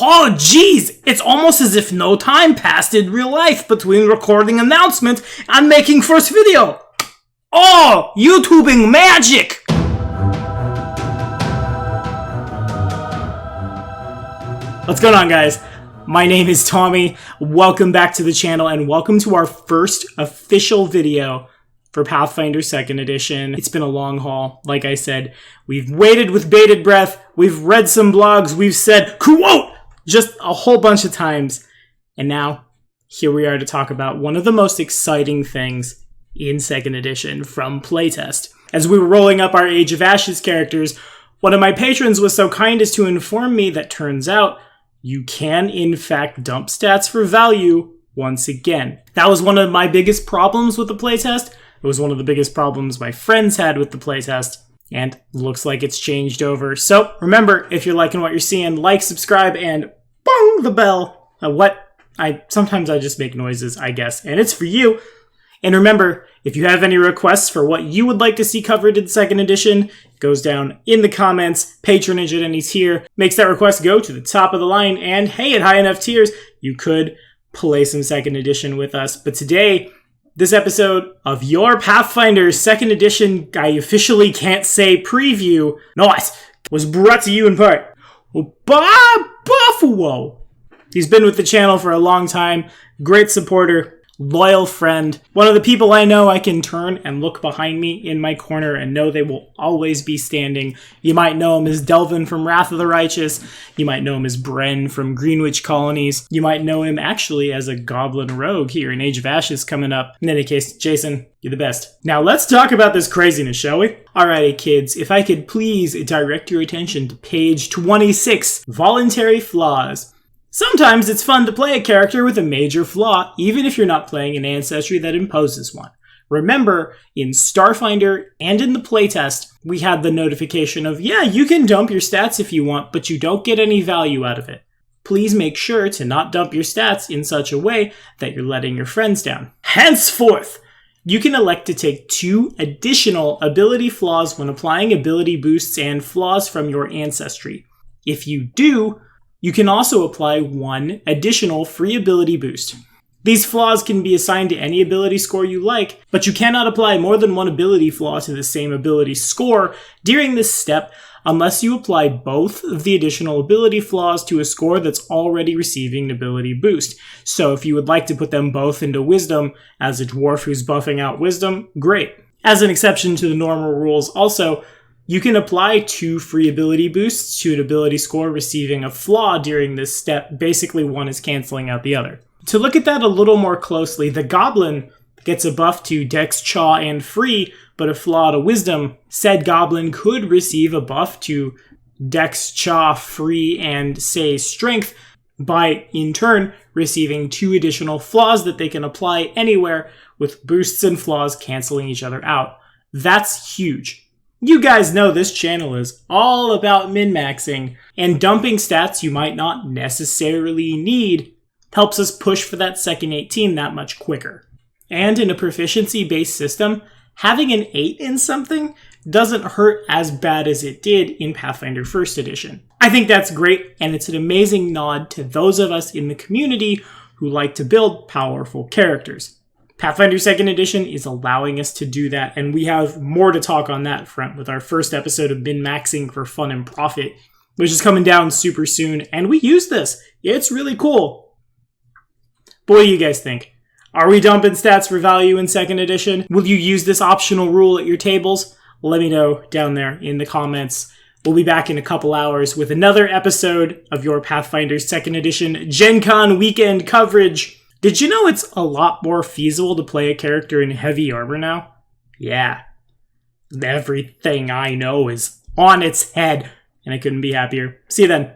Oh geez, it's almost as if no time passed in real life between recording announcement and making first video. Oh, YouTubing magic! What's going on, guys? My name is Tommy. Welcome back to the channel and welcome to our first official video for Pathfinder 2nd Edition. It's been a long haul. Like I said, we've waited with bated breath. We've read some blogs. We've said, quote, just a whole bunch of times. And now, here we are to talk about one of the most exciting things in 2nd Edition from playtest. As we were rolling up our Age of Ashes characters, one of my patrons was so kind as to inform me that turns out you can, in fact, dump stats for value once again. That was one of my biggest problems with the playtest. It was one of the biggest problems my friends had with the playtest, and looks like it's changed over. So remember, if you're liking what you're seeing, like, subscribe, and bong the bell. Sometimes I just make noises, I guess, and it's for you. And remember, if you have any requests for what you would like to see covered in 2nd Edition, it goes down in the comments. Patronage at any tier makes that request go to the top of the line. And hey, at high enough tiers, you could play some 2nd Edition with us. But today, this episode of your Pathfinder 2nd Edition, I officially can't say preview, was brought to you in part by Buffalo. He's been with the channel for a long time, great supporter, loyal friend, one of the people I know I can turn and look behind me in my corner and know they will always be standing. You might know him as Delvin from Wrath of the Righteous. You might know him as Bren from Greenwich Colonies. You might know him actually as a goblin rogue here in Age of Ashes coming up. In any case, Jason, you're the best. Now let's talk about this craziness, shall we? Alrighty, kids, if I could please direct your attention to page 26, Voluntary Flaws. Sometimes it's fun to play a character with a major flaw, even if you're not playing an ancestry that imposes one. Remember, in Starfinder and in the playtest, we had the notification of, yeah, you can dump your stats if you want, but you don't get any value out of it. Please make sure to not dump your stats in such a way that you're letting your friends down. Henceforth, you can elect to take 2 additional ability flaws when applying ability boosts and flaws from your ancestry. If you do, you can also apply 1 additional free ability boost. These flaws can be assigned to any ability score you like, but you cannot apply more than 1 ability flaw to the same ability score during this step unless you apply both of the additional ability flaws to a score that's already receiving an ability boost. So if you would like to put them both into Wisdom as a dwarf who's buffing out Wisdom, great. As an exception to the normal rules also, you can apply 2 free ability boosts to an ability score receiving a flaw during this step. Basically, one is canceling out the other. To look at that a little more closely, the Goblin gets a buff to Dex, Chaw, and Free, but a flaw to Wisdom. Said Goblin could receive a buff to Dex, Chaw, Free, and, say, Strength, by, in turn, receiving 2 additional flaws that they can apply anywhere, with boosts and flaws canceling each other out. That's huge. You guys know this channel is all about min-maxing, and dumping stats you might not necessarily need helps us push for that second 18 that much quicker. And in a proficiency-based system, having an 8 in something doesn't hurt as bad as it did in Pathfinder 1st Edition. I think that's great, and it's an amazing nod to those of us in the community who like to build powerful characters. Pathfinder 2nd Edition is allowing us to do that, and we have more to talk on that front with our first episode of min-maxing for fun and profit, which is coming down super soon, and we use this. It's really cool. But what do you guys think? Are we dumping stats for value in 2nd Edition? Will you use this optional rule at your tables? Let me know down there in the comments. We'll be back in a couple hours with another episode of your Pathfinder 2nd Edition Gen Con weekend coverage. Did you know it's a lot more feasible to play a character in heavy armor now? Yeah. Everything I know is on its head, and I couldn't be happier. See you then.